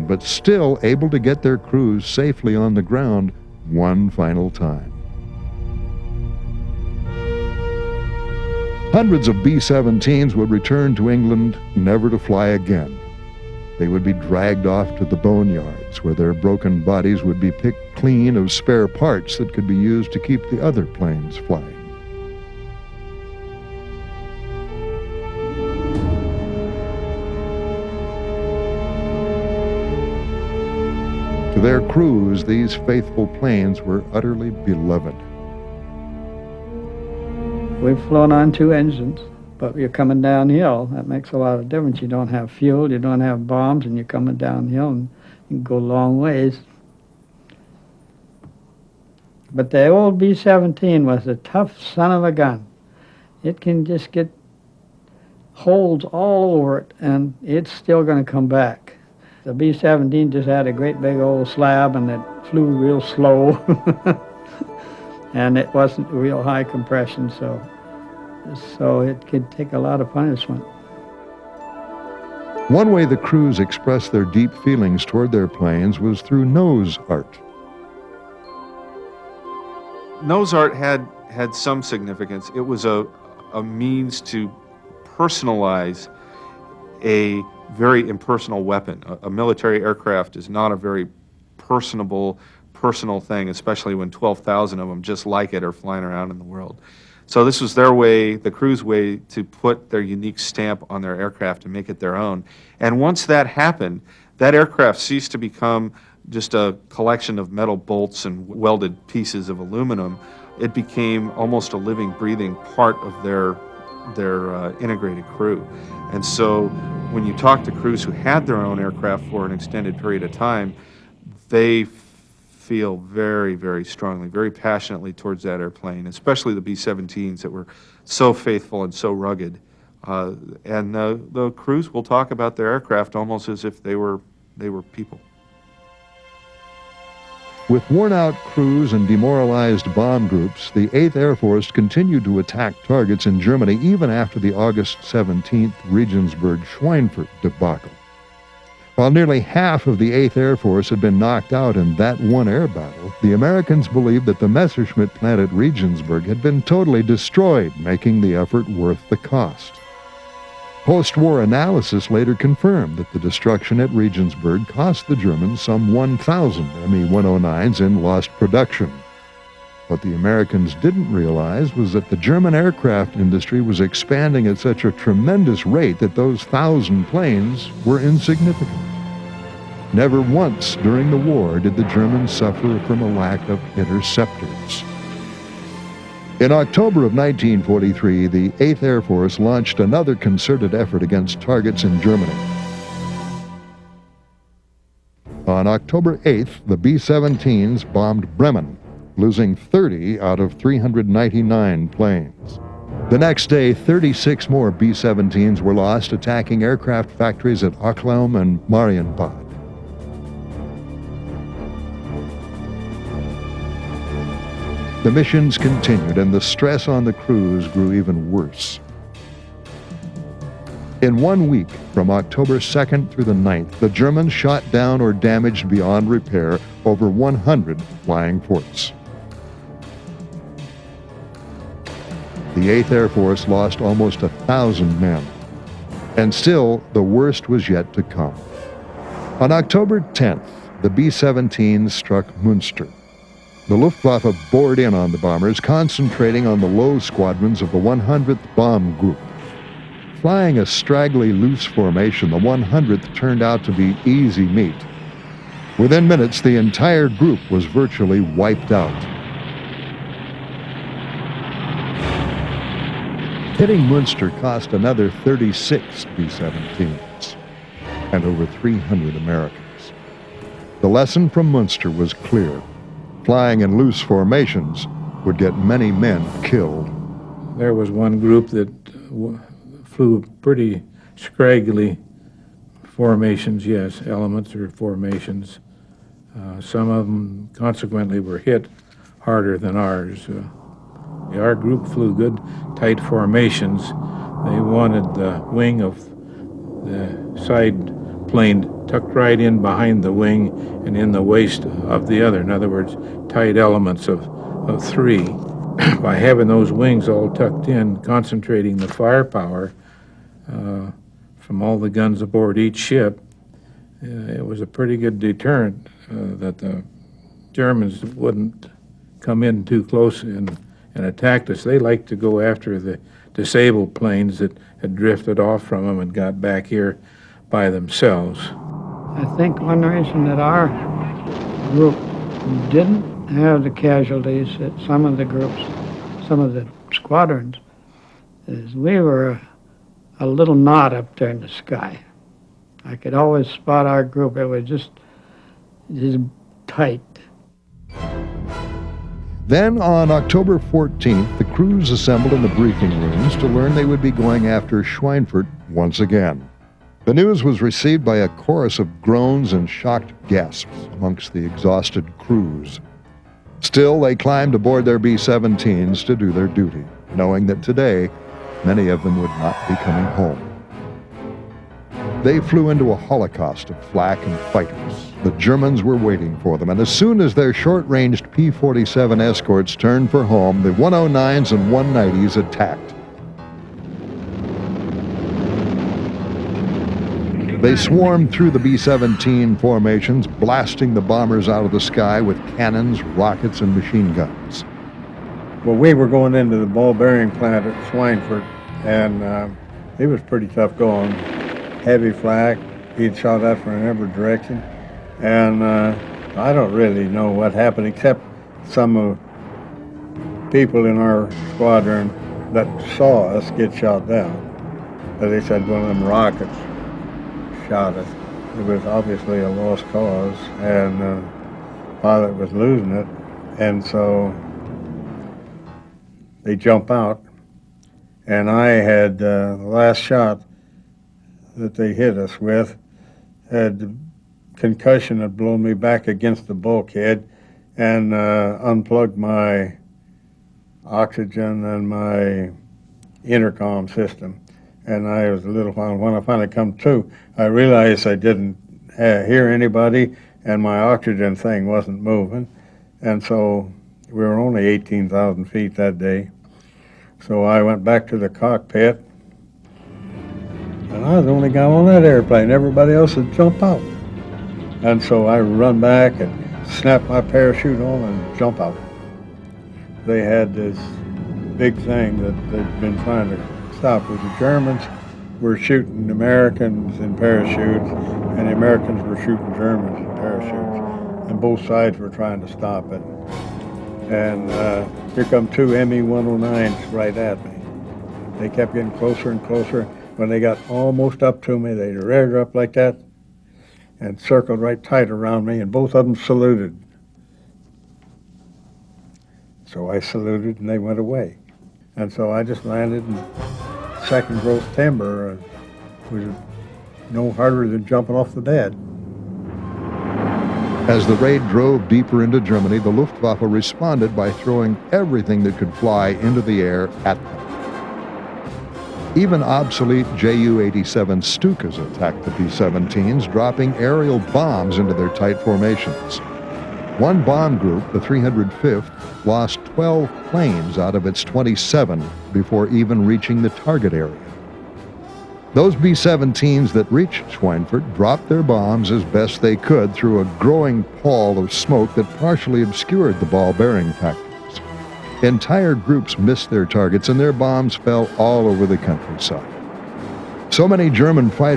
wounded, but still able to get their crews safely on the ground one final time. Hundreds of B-17s would return to England, never to fly again. They would be dragged off to the boneyards, where their broken bodies would be picked clean of spare parts that could be used to keep the other planes flying. To their crews, these faithful planes were utterly beloved. We've flown on 2 engines, but you're coming downhill. That makes a lot of difference. You don't have fuel, you don't have bombs, and you're coming downhill, and you can go long ways. But the old B-17 was a tough son of a gun. It can just get holes all over it, and it's still going to come back. The B-17 just had a great big old slab, and it flew real slow. And it wasn't real high compression, so it could take a lot of punishment. One way the crews expressed their deep feelings toward their planes was through nose art. Nose art had some significance. It was a means to personalize a very impersonal weapon. A military aircraft is not a very personal thing, especially when 12,000 of them just like it are flying around in the world. So this was their way, the crew's way, to put their unique stamp on their aircraft and make it their own. And once that happened, that aircraft ceased to become just a collection of metal bolts and welded pieces of aluminum. It became almost a living, breathing part of their integrated crew. And so when you talk to crews who had their own aircraft for an extended period of time, they feel very, very strongly, very passionately towards that airplane, especially the B-17s that were so faithful and so rugged. And the crews will talk about their aircraft almost as if they were people. With worn-out crews and demoralized bomb groups, the 8th Air Force continued to attack targets in Germany even after the August 17th Regensburg-Schweinfurt debacle. While nearly half of the 8th Air Force had been knocked out in that one air battle, the Americans believed that the Messerschmitt plant at Regensburg had been totally destroyed, making the effort worth the cost. Post-war analysis later confirmed that the destruction at Regensburg cost the Germans some 1,000 Me-109s in lost production. What the Americans didn't realize was that the German aircraft industry was expanding at such a tremendous rate that those 1,000 planes were insignificant. Never once during the war did the Germans suffer from a lack of interceptors. In October of 1943, the 8th Air Force launched another concerted effort against targets in Germany. On October 8th, the B-17s bombed Bremen, losing 30 out of 399 planes. The next day, 36 more B-17s were lost attacking aircraft factories at Ochlaum and Marienbad. The missions continued, and the stress on the crews grew even worse. In 1 week, from October 2nd through the 9th, the Germans shot down or damaged beyond repair over 100 flying forts. The 8th Air Force lost almost 1,000 men. And still, the worst was yet to come. On October 10th, the B-17s struck Münster. The Luftwaffe bored in on the bombers, concentrating on the low squadrons of the 100th Bomb Group. Flying a straggly, loose formation, the 100th turned out to be easy meat. Within minutes, the entire group was virtually wiped out. Hitting Münster cost another 36 B-17s and over 300 Americans. The lesson from Münster was clear. Flying in loose formations would get many men killed. There was one group that flew pretty scraggly formations, yes, elements or formations. Some of them consequently were hit harder than ours. Our group flew good, tight formations. They wanted the wing of the side plane tucked right in behind the wing and in the waist of the other. In other words, tight elements of three. By having those wings all tucked in, concentrating the firepower from all the guns aboard each ship, it was a pretty good deterrent that the Germans wouldn't come in too close and attack us. They liked to go after the disabled planes that had drifted off from them and got back here by themselves. I think one reason that our group didn't have the casualties that some of the groups, some of the squadrons, is we were a little knot up there in the sky. I could always spot our group. It was just tight. Then on October 14th, the crews assembled in the briefing rooms to learn they would be going after Schweinfurt once again. The news was received by a chorus of groans and shocked gasps amongst the exhausted crews. Still, they climbed aboard their B-17s to do their duty, knowing that today, many of them would not be coming home. They flew into a holocaust of flak and fighters. The Germans were waiting for them, and as soon as their short-ranged P-47 escorts turned for home, the 109s and 190s attacked. They swarmed through the B-17 formations, blasting the bombers out of the sky with cannons, rockets, and machine guns. Well, we were going into the ball bearing plant at Schweinfurt, and it was pretty tough going. Heavy flak, he'd shot at from every direction, and I don't really know what happened, except some people in our squadron that saw us get shot down. But they said one of them rockets shot us. It was obviously a lost cause, and the pilot was losing it, and so they jump out, and I had the last shot that they hit us with had concussion had blown me back against the bulkhead and unplugged my oxygen and my intercom system. And I was a little while, when I finally come to, I realized I didn't hear anybody and my oxygen thing wasn't moving. And so we were only 18,000 feet that day. So I went back to the cockpit, and I was the only guy on that airplane. Everybody else had jumped out. And so I run back and snap my parachute on and jump out. They had this big thing that they'd been trying to stop. With the Germans were shooting Americans in parachutes, and the Americans were shooting Germans in parachutes. And both sides were trying to stop it. And here come two ME-109s right at me. They kept getting closer and closer. When they got almost up to me, they reared up like that and circled right tight around me, and both of them saluted. So I saluted, and they went away. And so I just landed in second growth timber, which was no harder than jumping off the bed. As the raid drove deeper into Germany, the Luftwaffe responded by throwing everything that could fly into the air at them. Even obsolete Ju-87 Stukas attacked the B-17s, dropping aerial bombs into their tight formations. One bomb group, the 305th, lost 12 planes out of its 27 before even reaching the target area. Those B-17s that reached Schweinfurt dropped their bombs as best they could through a growing pall of smoke that partially obscured the ball-bearing factories. Entire groups missed their targets, and their bombs fell all over the countryside. So many German fighters